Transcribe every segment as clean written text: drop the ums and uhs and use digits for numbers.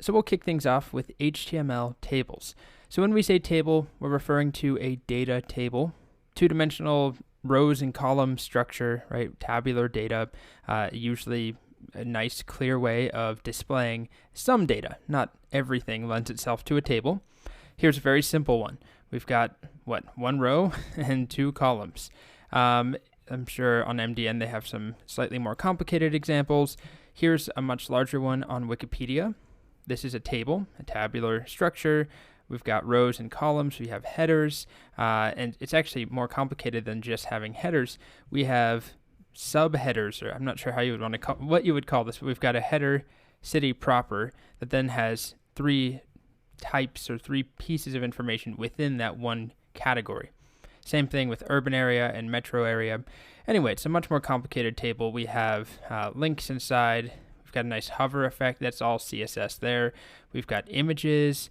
So we'll kick things off with HTML tables. So when we say table, we're referring to a data table, two-dimensional rows and column structure, right? Tabular data, usually a nice, clear way of displaying some data. Not everything lends itself to a table. Here's a very simple one. We've got, one row and two columns. I'm sure on MDN they have some slightly more complicated examples. Here's a much larger one on Wikipedia. This is a table, a tabular structure. We've got rows and columns. We have headers, and it's actually more complicated than just having headers. We have subheaders, or I'm not sure how you would want to call what you would call this, but we've got a header city proper that then has three types or three pieces of information within that one category. Same thing with urban area and metro area. Anyway, it's a much more complicated table. We have links inside. We've got a nice hover effect. That's all CSS there. We've got images.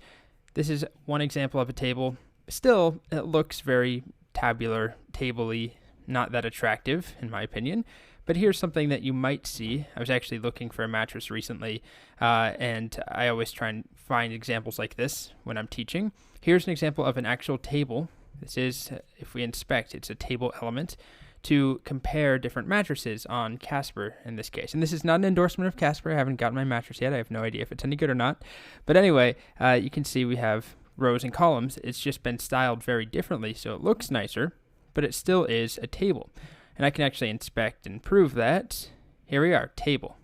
This is one example of a table. Still, it looks very tabular, table-y, not that attractive, in my opinion. But here's something that you might see. I was actually looking for a mattress recently, and I always try and find examples like this when I'm teaching. Here's an example of an actual table. This is, if we inspect, it's a table element to compare different mattresses on Casper in this case. And this is not an endorsement of Casper. I haven't gotten my mattress yet. I have no idea if it's any good or not. But anyway, you can see we have rows and columns. It's just been styled very differently, so it looks nicer, but it still is a table. And I can actually inspect and prove that. Here we are, table.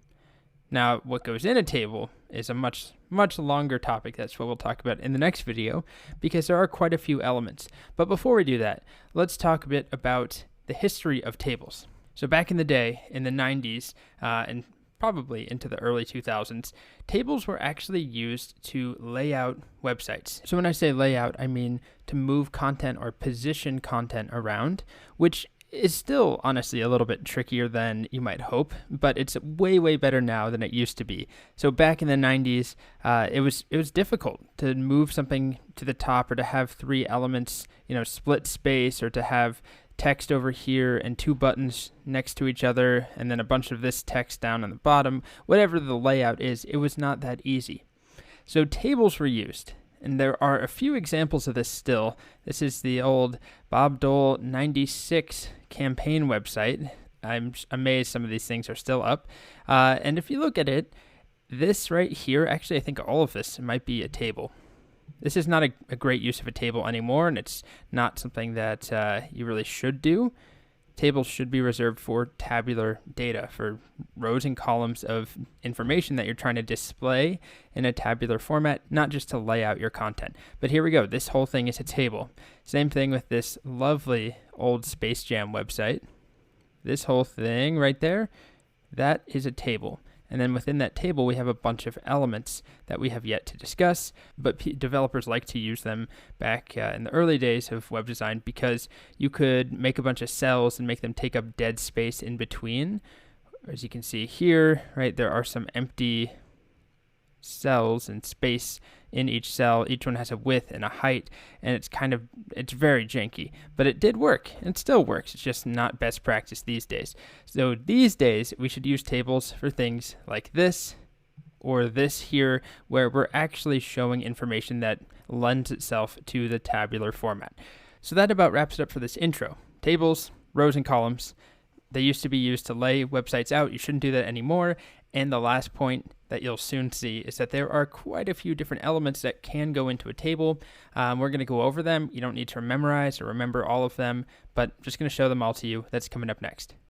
Now, what goes in a table is a much longer topic. That's what we'll talk about in the next video, because there are quite a few elements. But before we do that, let's talk a bit about the history of tables. So back in the day, in the 90s, and probably into the early 2000s, tables were actually used to lay out websites. So when I say layout, I mean to move content or position content around, which is still honestly a little bit trickier than you might hope, but it's way better now than it used to be. So back in the 90s, it was difficult to move something to the top, or to have three elements, split space, or to have text over here and two buttons next to each other, and then a bunch of this text down on the bottom. Whatever the layout is, it was not that easy. So tables were used, and there are a few examples of this still. This is the old Bob Dole 96 campaign website. I'm amazed some of these things are still up. And if you look at it, this right here, actually I think all of this might be a table. This is not a great use of a table anymore, and it's not something that you really should do. Tables should be reserved for tabular data, for rows and columns of information that you're trying to display in a tabular format, not just to lay out your content. But here we go. This whole thing is a table. Same thing with this lovely old Space Jam website. This whole thing right there, that is a table. And then within that table, we have a bunch of elements that we have yet to discuss, but developers like to use them back in the early days of web design, because you could make a bunch of cells and make them take up dead space in between. As you can see here, right, there are some empty cells and space in each cell. Each one has a width and a height, and it's very janky, but it did work and it still works. It's just not best practice these days. So these days we should use tables for things like this or this here, where we're actually showing information that lends itself to the tabular format. So that about wraps it up for this intro. Tables, rows and columns. They used to be used to lay websites out. You shouldn't do that anymore. And the last point that you'll soon see is that there are quite a few different elements that can go into a table. We're going to go over them. You don't need to memorize or remember all of them, but I'm just going to show them all to you. That's coming up next.